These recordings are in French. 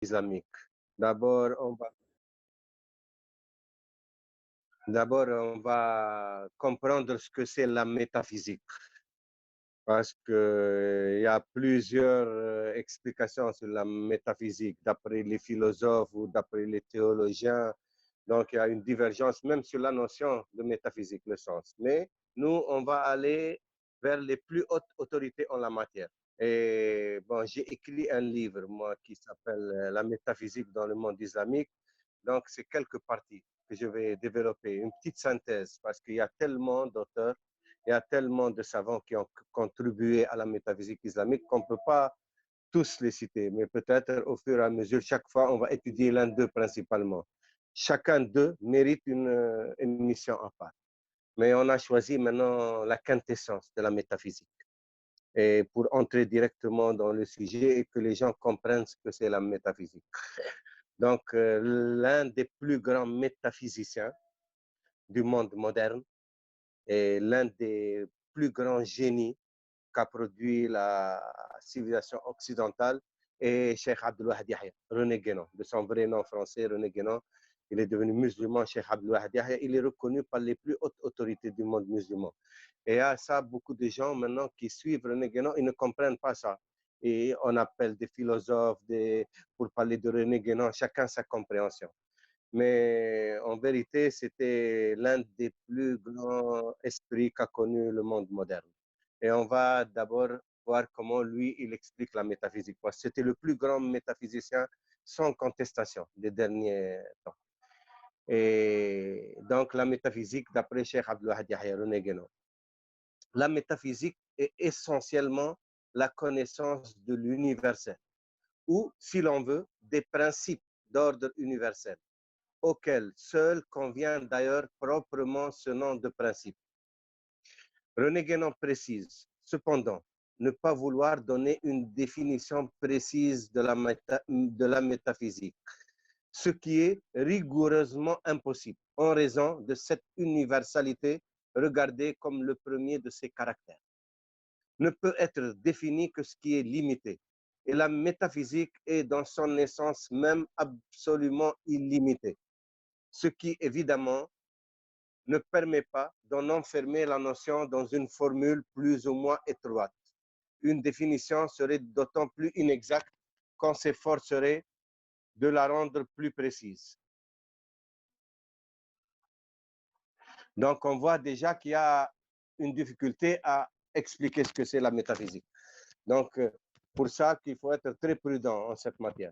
islamique. D'abord, on va comprendre ce que c'est la métaphysique, parce qu'il y a plusieurs explications sur la métaphysique, d'après les philosophes ou d'après les théologiens. Donc, il y a une divergence même sur la notion de métaphysique, le sens. Mais nous, on va aller vers les plus hautes autorités en la matière. Et bon, j'ai écrit un livre, moi, qui s'appelle La métaphysique dans le monde islamique. Donc, c'est quelques parties que je vais développer, une petite synthèse, parce qu'il y a tellement d'auteurs, il y a tellement de savants qui ont contribué à la métaphysique islamique qu'on ne peut pas tous les citer, mais peut-être au fur et à mesure, chaque fois, on va étudier l'un d'eux principalement. Chacun d'eux mérite une mission à part. Mais on a choisi maintenant la quintessence de la métaphysique. Et pour entrer directement dans le sujet et que les gens comprennent ce que c'est la métaphysique. Donc, l'un des plus grands métaphysiciens du monde moderne et l'un des plus grands génies qu'a produit la civilisation occidentale est Cheikh Abdul-Wahid Yahya, René Guénon, de son vrai nom français, René Guénon. Il est devenu musulman, Cheikh Abdul-Wahid Yahya. Il est reconnu par les plus hautes autorités du monde musulman. Et à ça, beaucoup de gens maintenant qui suivent René Guénon, ils ne comprennent pas ça. Et on appelle des philosophes pour parler de René Guénon, chacun sa compréhension. Mais en vérité, c'était l'un des plus grands esprits qu'a connu le monde moderne. Et on va d'abord voir comment lui, il explique la métaphysique. C'était le plus grand métaphysicien sans contestation des derniers temps. Et donc, la métaphysique, d'après Cheikh Abdul-Wahid Yahya, René Guénon. La métaphysique est essentiellement la connaissance de l'universel, ou, si l'on veut, des principes d'ordre universel, auquel seul convient d'ailleurs proprement ce nom de principe. René Guénon précise, cependant, ne pas vouloir donner une définition précise de la métaphysique, ce qui est rigoureusement impossible en raison de cette universalité regardée comme le premier de ses caractères. Ne peut être défini que ce qui est limité, et la métaphysique est dans son essence même absolument illimitée, ce qui évidemment ne permet pas d'en enfermer la notion dans une formule plus ou moins étroite. Une définition serait d'autant plus inexacte qu'on s'efforcerait de la rendre plus précise. Donc, on voit déjà qu'il y a une difficulté à expliquer ce que c'est la métaphysique. Donc, pour ça qu'il faut être très prudent en cette matière.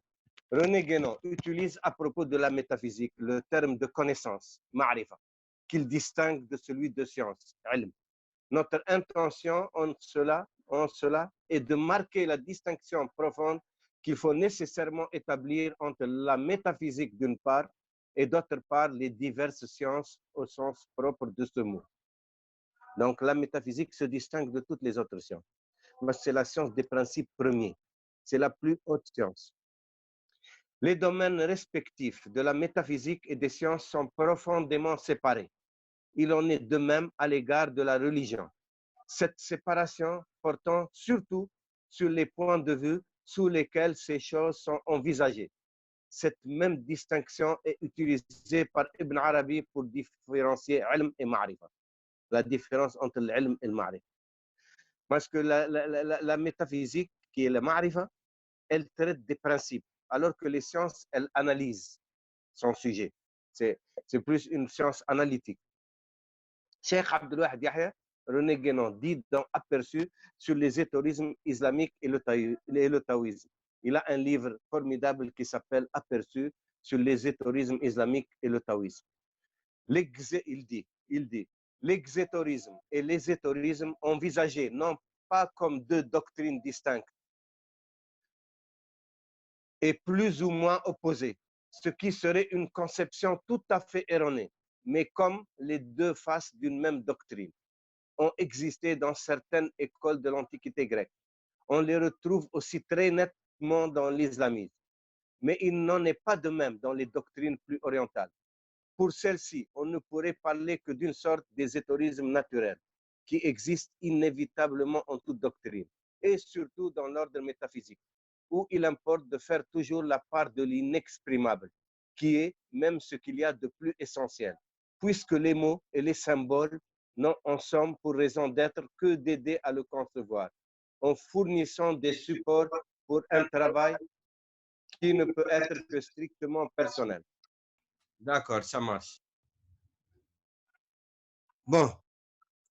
René Guénon utilise à propos de la métaphysique le terme de connaissance, ma'rifa, qu'il distingue de celui de science, ilm. Notre intention en cela est de marquer la distinction profonde qu'il faut nécessairement établir entre la métaphysique d'une part et d'autre part les diverses sciences au sens propre de ce mot. Donc la métaphysique se distingue de toutes les autres sciences. C'est la science des principes premiers, c'est la plus haute science. Les domaines respectifs de la métaphysique et des sciences sont profondément séparés. Il en est de même à l'égard de la religion. Cette séparation portant surtout sur les points de vue sous lesquels ces choses sont envisagées. Cette même distinction est utilisée par Ibn Arabi pour différencier ilm et ma'rifa. La différence entre l'ilm et le ma'rifa. Parce que la métaphysique, qui est le ma'rifa, elle traite des principes, alors que les sciences, elles analysent son sujet. C'est plus une science analytique. Cheikh Abdul-Wahid Yahya, René Guénon, dit dans Aperçu sur les éthorismes islamiques et le taoïsme. Il a un livre formidable qui s'appelle Aperçu sur les éthorismes islamiques et le taoïsme. Il dit, l'exétorisme et l'ézétorisme envisagés non pas comme deux doctrines distinctes et plus ou moins opposées, ce qui serait une conception tout à fait erronée, mais comme les deux faces d'une même doctrine, ont existé dans certaines écoles de l'Antiquité grecque. On les retrouve aussi très nettement dans l'islamisme. Mais il n'en est pas de même dans les doctrines plus orientales. Pour celles-ci, on ne pourrait parler que d'une sorte d'ézétorisme naturel, qui existe inévitablement en toute doctrine, et surtout dans l'ordre métaphysique. où il importe de faire toujours la part de l'inexprimable, qui est même ce qu'il y a de plus essentiel, puisque les mots et les symboles n'ont ensemble pour raison d'être que d'aider à le concevoir, en fournissant des supports pour un travail qui ne peut être que strictement personnel. D'accord, ça marche. Bon,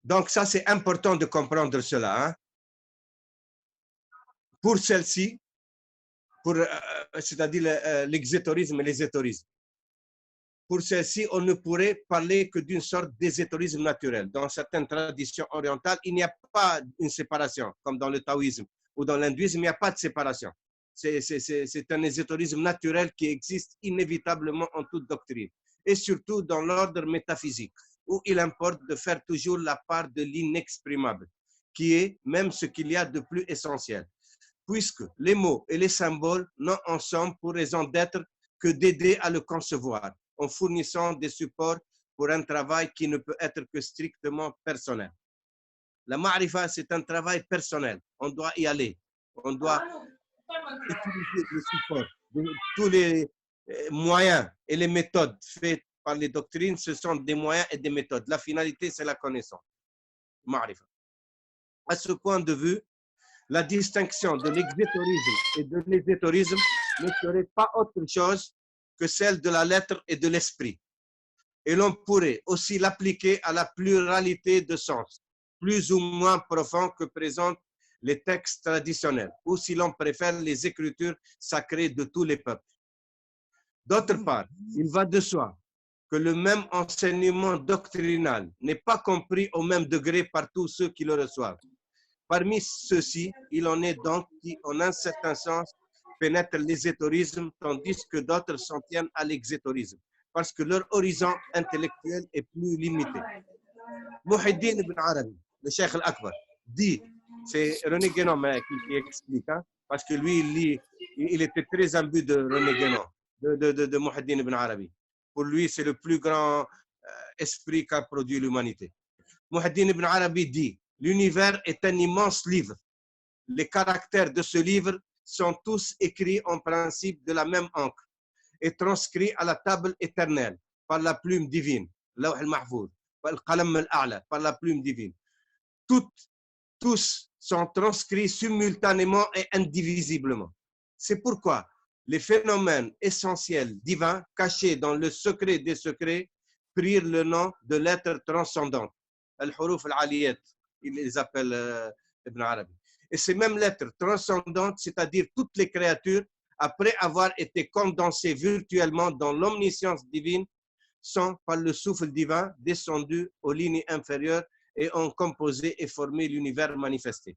donc ça c'est important de comprendre cela. Hein. Pour celle-ci, c'est-à-dire l'exétorisme et l'ézétorisme, pour celle-ci, on ne pourrait parler que d'une sorte d'ézétorisme naturel. Dans certaines traditions orientales, il n'y a pas une séparation, comme dans le taoïsme ou dans l'hindouisme, il n'y a pas de séparation. C'est un ézétorisme naturel qui existe inévitablement en toute doctrine, et surtout dans l'ordre métaphysique, où il importe de faire toujours la part de l'inexprimable, qui est même ce qu'il y a de plus essentiel, puisque les mots et les symboles n'ont ensemble pour raison d'être que d'aider à le concevoir, en fournissant des supports pour un travail qui ne peut être que strictement personnel. La ma'rifa, c'est un travail personnel. On doit y aller. On doit utiliser les supports, tous les moyens et les méthodes faites par les doctrines, ce sont des moyens et des méthodes. La finalité, c'est la connaissance. Ma'rifa. À ce point de vue, la distinction de l'exétorisme et de l'ézétorisme ne serait pas autre chose que celle de la lettre et de l'esprit. Et l'on pourrait aussi l'appliquer à la pluralité de sens, plus ou moins profonds que présentent les textes traditionnels, ou si l'on préfère les écritures sacrées de tous les peuples. D'autre part, il va de soi que le même enseignement doctrinal n'est pas compris au même degré par tous ceux qui le reçoivent. Parmi ceux-ci, il en est donc qui, en un certain sens, pénètrent l'ézétorisme, tandis que d'autres s'en tiennent à l'exétorisme, parce que leur horizon intellectuel est plus limité. Muhyiddin ibn Arabi, le Cheikh al-Akbar, dit, c'est René Guénon qui explique, hein, parce que lui, il était très imbu de René Guénon, de Muhyiddin ibn Arabi. Pour lui, c'est le plus grand esprit qu'a produit l'humanité. Muhyiddin ibn Arabi dit, l'univers est un immense livre. Les caractères de ce livre sont tous écrits en principe de la même encre et transcrits à la table éternelle par la plume divine, Lawh al-Mahfouz, par la plume divine. Tous sont transcrits simultanément et indivisiblement. C'est pourquoi les phénomènes essentiels divins cachés dans le secret des secrets prirent le nom de lettres transcendantes. Al-Huruf al-Aliyat, il les appelle Ibn Arabi. Et ces mêmes lettres transcendantes, c'est-à-dire toutes les créatures, après avoir été condensées virtuellement dans l'omniscience divine, sont par le souffle divin descendus aux lignes inférieures et ont composé et formé l'univers manifesté.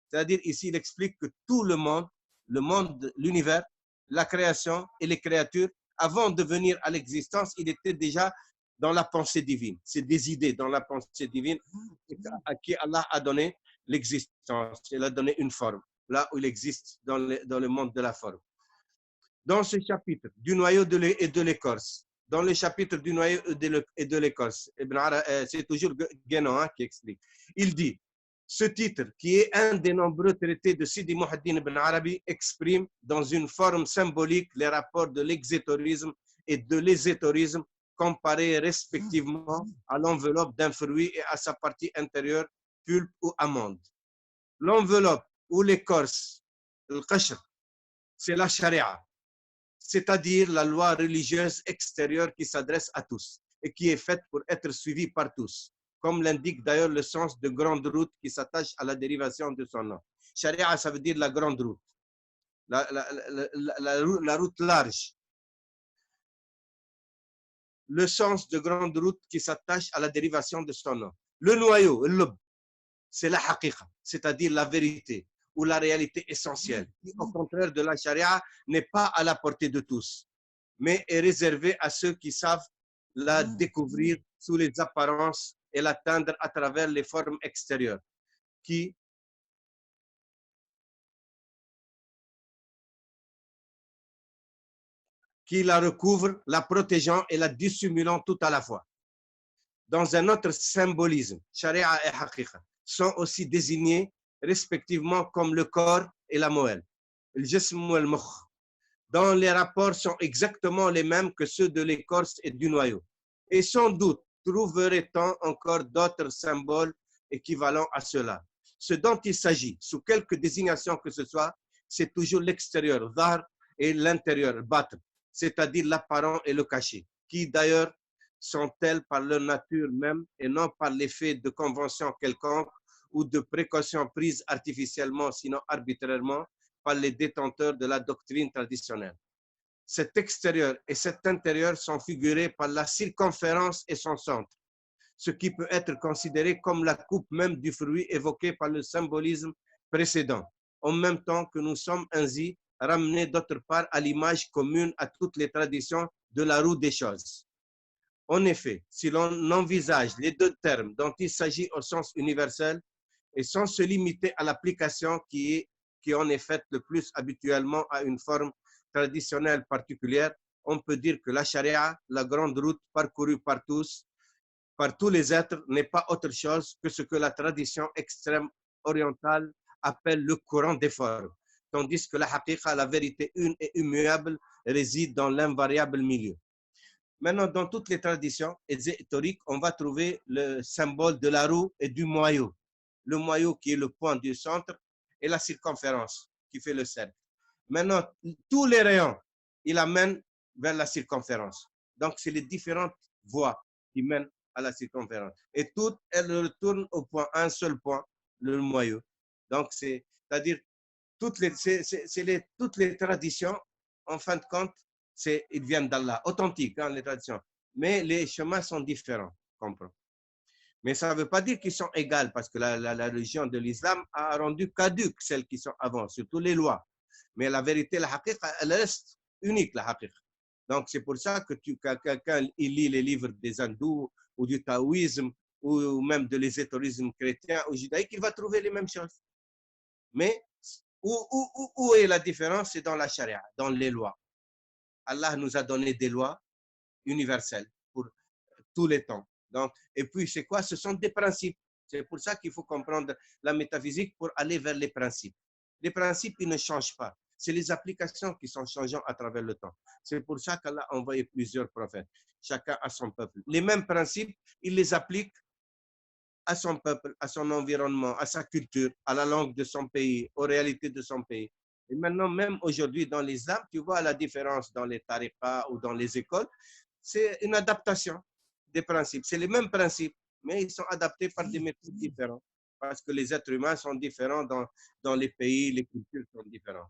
C'est-à-dire ici, il explique que tout le monde, l'univers, la création et les créatures, avant de venir à l'existence, il était déjà dans la pensée divine. C'est des idées dans la pensée divine à qui Allah a donné l'existence. Il a donné une forme, là où il existe dans le monde de la forme. Dans ce chapitre du noyau et de l'écorce, dans le chapitre du noyau et de l'écorce, c'est toujours Guénon qui explique. Il dit, ce titre, qui est un des nombreux traités de Sidi Muhyiddin ibn Arabi, exprime dans une forme symbolique les rapports de l'exétorisme et de l'ézétorisme comparés respectivement à l'enveloppe d'un fruit et à sa partie intérieure, pulpe ou amande. L'enveloppe ou l'écorce, le qashr, c'est la charia, c'est-à-dire la loi religieuse extérieure qui s'adresse à tous et qui est faite pour être suivie par tous, comme l'indique d'ailleurs le sens de grande route qui s'attache à la dérivation de son nom. Sharia, ça veut dire la grande route, la route large. Le sens de grande route qui s'attache à la dérivation de son nom. Le noyau, c'est la haqiqa, c'est-à-dire la vérité ou la réalité essentielle, qui au contraire de la charia n'est pas à la portée de tous, mais est réservée à ceux qui savent la découvrir sous les apparences et l'atteindre à travers les formes extérieures, qui la recouvrent, la protégeant et la dissimulant tout à la fois. Dans un autre symbolisme, charia et haqiqa sont aussi désignés respectivement comme le corps et la moelle. الجسم والمخ. Dans les rapports sont exactement les mêmes que ceux de l'écorce et du noyau. Et sans doute trouverait-on encore d'autres symboles équivalents à cela. Ce dont il s'agit, sous quelque désignation que ce soit, c'est toujours l'extérieur, dhar, et l'intérieur, batr, c'est-à-dire l'apparent et le caché, qui d'ailleurs sont tels par leur nature même et non par l'effet de convention quelconque ou de précautions prises artificiellement, sinon arbitrairement, par les détenteurs de la doctrine traditionnelle. Cet extérieur et cet intérieur sont figurés par la circonférence et son centre, ce qui peut être considéré comme la coupe même du fruit évoqué par le symbolisme précédent, en même temps que nous sommes ainsi ramenés d'autre part à l'image commune à toutes les traditions de la roue des choses. En effet, si l'on envisage les deux termes dont il s'agit au sens universel et sans se limiter à l'application qui en est faite le plus habituellement à une forme traditionnelle particulière, on peut dire que la charia, la grande route parcourue par tous les êtres, n'est pas autre chose que ce que la tradition extrême orientale appelle le courant des formes, tandis que la haqiqa, la vérité une et immuable, réside dans l'invariable milieu. Maintenant, dans toutes les traditions ésotériques, on va trouver le symbole de la roue et du moyeu. Le moyeu qui est le point du centre et la circonférence qui fait le cercle. Maintenant, tous les rayons, il amène vers la circonférence. Donc, c'est les différentes voies qui mènent à la circonférence. Et toutes, elles retournent au point, un seul point, le moyeu. Donc, c'est-à-dire, toutes les traditions, en fin de compte, ils viennent d'Allah, authentiques, hein, les traditions. Mais les chemins sont différents, comprends. Mais ça ne veut pas dire qu'ils sont égaux, parce que la religion de l'islam a rendu caduques celles qui sont avant, surtout les lois. Mais la vérité, la haqiqa, elle reste unique, la haqiqa. Donc, c'est pour ça que quelqu'un lit les livres des hindous ou du taoïsme ou même de l'ésotérisme chrétien ou judaïque, il va trouver les mêmes choses. Mais où est la différence? C'est dans la charia, dans les lois. Allah nous a donné des lois universelles pour tous les temps. Donc, et puis, c'est quoi? Ce sont des principes. C'est pour ça qu'il faut comprendre la métaphysique pour aller vers les principes. Les principes, ils ne changent pas. C'est les applications qui sont changeantes à travers le temps. C'est pour ça qu'Allah a envoyé plusieurs prophètes, chacun à son peuple. Les mêmes principes, il les applique à son peuple, à son environnement, à sa culture, à la langue de son pays, aux réalités de son pays. Et maintenant, même aujourd'hui, dans l'islam, tu vois la différence dans les tariqas ou dans les écoles, c'est une adaptation des principes. C'est les mêmes principes, mais ils sont adaptés par des méthodes différentes. Parce que les êtres humains sont différents dans les pays, les cultures sont différentes.